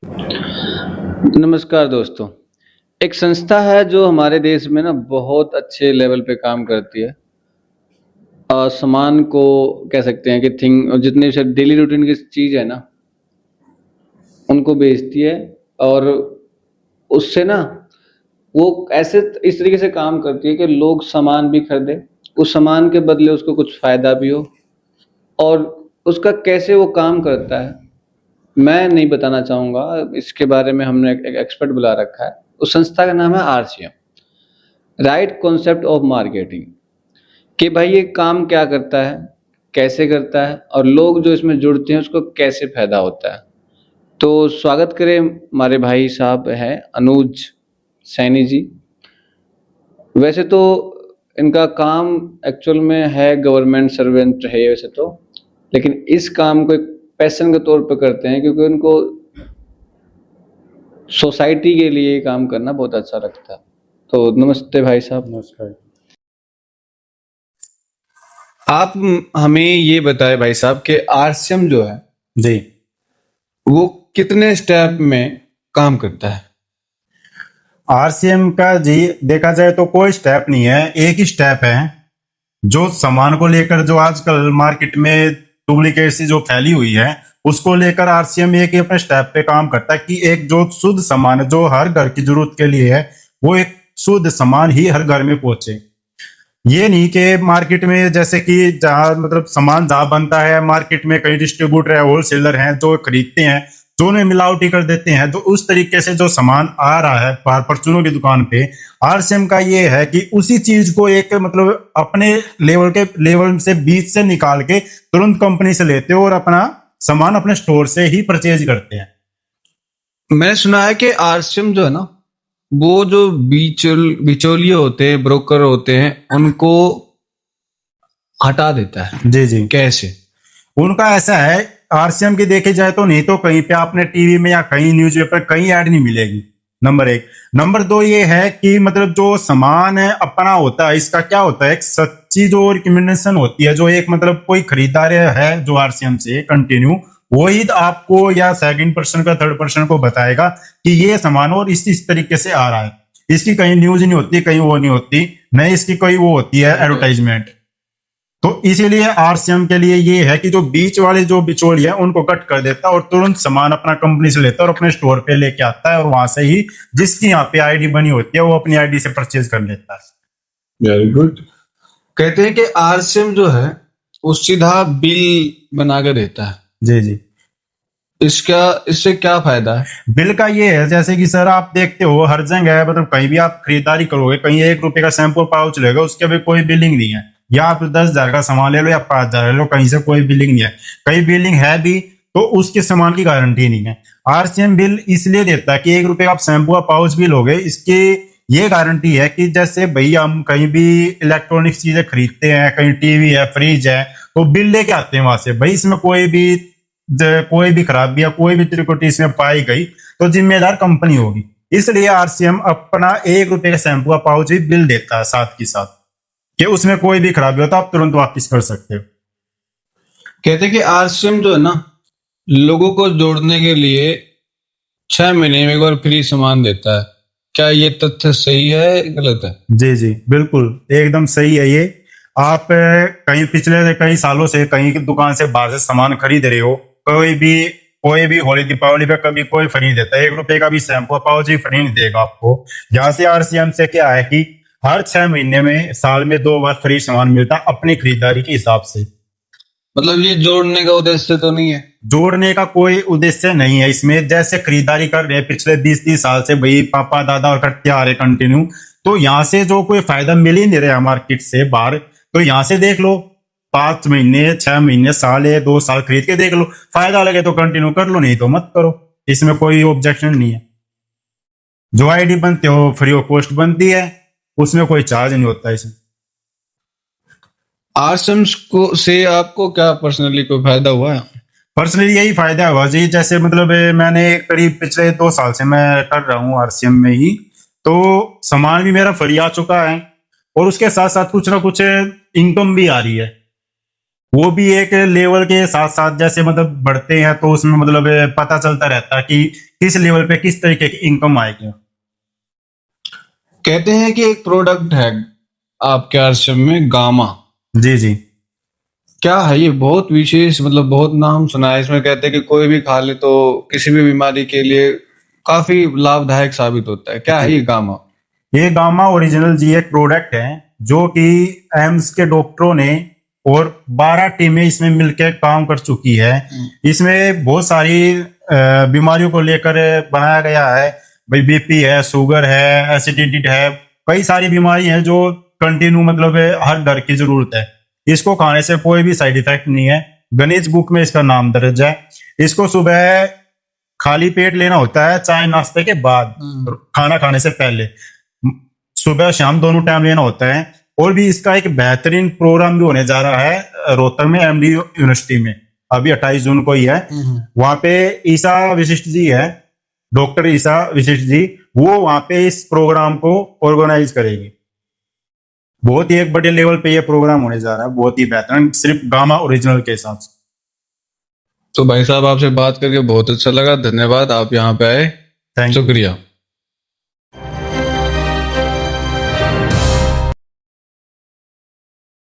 नमस्कार दोस्तों। एक संस्था है जो हमारे देश में ना बहुत अच्छे लेवल पे काम करती है। सामान को कह सकते हैं कि जितने से डेली रूटीन की चीज़ है ना, उनको बेचती है और उससे ना वो ऐसे इस तरीके से काम करती है कि लोग सामान भी खरीदें, उस सामान के बदले उसको कुछ फ़ायदा भी हो और उसका कैसे वो काम करता है, मैं नहीं बताना चाहूँगा। इसके बारे में हमने एक एक्सपर्ट बुला रखा है। उस संस्था का नाम है RCM, right concept of marketing. कि भाई ये काम क्या करता है, कैसे करता है और लोग जो इसमें जुड़ते हैं उसको कैसे फ़ायदा होता है। तो स्वागत करें, हमारे भाई साहब हैं अनुज सैनी जी। वैसे तो इनका काम एक्चुअल में है गवर्नमेंट सर्वेंट है वैसे तो, लेकिन इस काम को एक पैशन के तौर पे करते हैं क्योंकि उनको सोसाइटी के लिए काम करना बहुत अच्छा लगता है। तो नमस्ते भाई साहब। नमस्कार। आप हमें ये बताएं भाई साहब कि आरसीएम जो है जी, वो कितने स्टेप में काम करता है। आरसीएम का जी देखा जाए तो कोई स्टेप नहीं है, एक ही स्टेप है। जो सामान को लेकर जो आजकल मार्केट में डुप्लीकेट सी जो फैली हुई है, उसको लेकर आरसीएम एक ही अपने स्टेप पे काम करता है कि एक जो शुद्ध सामान है जो हर घर की जरूरत के लिए है, वो एक शुद्ध सामान ही हर घर में पहुंचे। ये नहीं कि मार्केट में जैसे कि जहाँ मतलब सामान जहाँ बनता है, मार्केट में कई डिस्ट्रीब्यूटर है, होलसेलर हैं जो खरीदते हैं, जो उन्हें मिलावटी कर देते हैं। तो उस तरीके से जो सामान आ रहा है बाहर परचूनों की दुकान पे, आरसीएम का ये है कि उसी चीज को एक मतलब अपने लेवल से बीच से निकाल के तुरंत कंपनी से लेते हो और अपना सामान अपने स्टोर से ही परचेज करते हैं। मैंने सुना है कि आरसीएम जो है ना, वो जो बिचौलिए होते हैं, ब्रोकर होते हैं, उनको हटा देता है। जी जी, कैसे? उनका ऐसा है, आरसीएम की देखे जाए तो नहीं तो कहीं पे आपने टीवी में या कहीं न्यूज़पेपर कहीं ऐड नहीं मिलेगी। नंबर एक। नंबर दो ये है कि मतलब जो सामान है अपना होता है, इसका क्या होता है, एक सच्ची जो रिकमेंडेशन होती है, जो एक मतलब कोई खरीदार है जो आरसीएम से कंटिन्यू, वही आपको या सेकंड पर्सन का थर्ड पर्सन को बताएगा कि ये सामान और इस तरीके से आ रहा है। इसकी कहीं न्यूज नहीं होती, कहीं वो नहीं होती, नहीं इसकी कोई वो होती है एडवर्टाइजमेंट। तो इसीलिए आरसीएम के लिए ये है कि जो बीच वाले जो बिचौलिए हैं उनको कट कर देता है और तुरंत सामान अपना कंपनी से लेता है और अपने स्टोर पे लेके आता है और वहां से ही जिसकी यहाँ पे आईडी बनी होती है वो अपनी आईडी से परचेज कर लेता है। Very good. कहते हैं कि आरसीएम जो है वो सीधा बिल बना के देता है। जी जी। इसका इससे क्या फायदा है? बिल का ये है जैसे कि सर आप देखते हो हर जगह मतलब कहीं भी आप खरीदारी करोगे, कहीं 1 रुपए का शैम्पू पाउच लेगा उसके भी कोई बिलिंग नहीं है, या आप 10,000 का सामान ले लो या 5,000 ले लो, कहीं से कोई बिलिंग नहीं है। कहीं बिलिंग है भी तो उसके सामान की गारंटी नहीं है। आरसीएम बिल इसलिए देता है कि 1 रुपए का आप शैम्पू का पाउच भी लोगे, इसकी ये गारंटी है कि जैसे भाई हम कहीं भी इलेक्ट्रॉनिक चीजें खरीदते हैं, कहीं टीवी है, फ्रिज है, तो बिल लेके आते हैं वहां से, भाई इसमें कोई भी खराबी या कोई भी त्रुटि इसमें पाई गई तो जिम्मेदार कंपनी होगी। इसलिए आरसीएम अपना 1 रुपए का शैम्पू का पाउच भी बिल देता है साथ के साथ कि उसमें कोई भी खराबी हो तो आप तुरंत वापस कर सकते हो। कहते हैं कि आरसीएम जो है ना, लोगों को जोड़ने के लिए 6 महीने में एक बार फ्री सामान देता है। क्या ये तथ्य सही है, गलत है? जी जी, बिल्कुल एकदम सही है ये। आप कहीं पिछले कई सालों से कहीं की दुकान से बाहर से सामान खरीद रहे हो, कोई भी होली दीपावली पे कभी कोई फ्री नहीं देता, 1 रुपए का भी शैम्पू पाउच ही फ्री नहीं देगा आपको। जहां से आरसीएम से क्या है कि हर 6 महीने में साल में 2 बार फ्री सामान मिलता है अपनी खरीदारी के हिसाब से। मतलब ये जोड़ने का उद्देश्य तो नहीं है? जोड़ने का कोई उद्देश्य नहीं है इसमें। जैसे खरीदारी कर रहे हैं पिछले 20-30 साल से, भाई पापा दादा और करते आ रहे कंटिन्यू, तो यहाँ से जो कोई फायदा मिल ही नहीं रहा मार्केट से बाहर, तो यहाँ से देख लो, 5 महीने 6 महीने साल है 2 साल खरीद के देख लो, फायदा लगे तो कंटिन्यू कर लो, नहीं तो मत करो। इसमें कोई ऑब्जेक्शन नहीं है। जो आईडी बनते हो फ्री ऑफ कॉस्ट बनती है, उसमें कोई चार्ज नहीं होता इसमें। आरसीएम को से आपको क्या पर्सनली कोई फायदा हुआ है? पर्सनली यही फायदा हुआ जी, जैसे मतलब मैंने करीब पिछले 2 साल से मैं कर रहा हूँ आरसीएम में ही, तो सामान भी मेरा फ्री आ चुका है और उसके साथ साथ कुछ ना कुछ इनकम भी आ रही है। वो भी एक लेवल के साथ साथ जैसे मतलब बढ़ते हैं तो उसमें मतलब पता चलता रहता है कि किस लेवल पे किस तरीके की इनकम आएगी। कहते हैं कि एक प्रोडक्ट है आपके आश्रम में गामा, जी जी। क्या है ये? बहुत विशेष, मतलब बहुत नाम सुना है इसमें। कहते हैं कि कोई भी खा ले तो किसी भी बीमारी के लिए काफी लाभदायक साबित होता है। क्या है ये गामा? ये गामा ओरिजिनल जी एक प्रोडक्ट है जो कि एम्स के डॉक्टरों ने और 12 टीमें इसमें मिलकर काम कर चुकी है। इसमें बहुत सारी बीमारियों को लेकर बनाया गया है। भाई बीपी है, शुगर है, एसिडिटी है, कई सारी बीमारी हैं जो कंटिन्यू मतलब हर घर की जरूरत है। इसको खाने से कोई भी साइड इफेक्ट नहीं है। गनीज बुक में इसका नाम दर्ज है। इसको सुबह खाली पेट लेना होता है, चाय नाश्ते के बाद, खाना खाने से पहले, सुबह शाम दोनों टाइम लेना होता है। और भी इसका एक बेहतरीन प्रोग्राम भी होने जा रहा है रोहतक में एमडी यूनिवर्सिटी में, अभी 28 जून को ही है। वहां पे ईसा विशिष्ट जी है, डॉक्टर ईसा विशिष्ट जी, वो वहां पे इस प्रोग्राम को ऑर्गेनाइज करेगी। बहुत ही एक बड़े लेवल पे ये प्रोग्राम होने जा रहा है, बहुत ही बेहतरीन, सिर्फ गामा ओरिजिनल के हिसाब से। तो भाई साहब, आपसे बात करके बहुत अच्छा लगा। धन्यवाद, आप यहाँ पे आए। Thank you. शुक्रिया।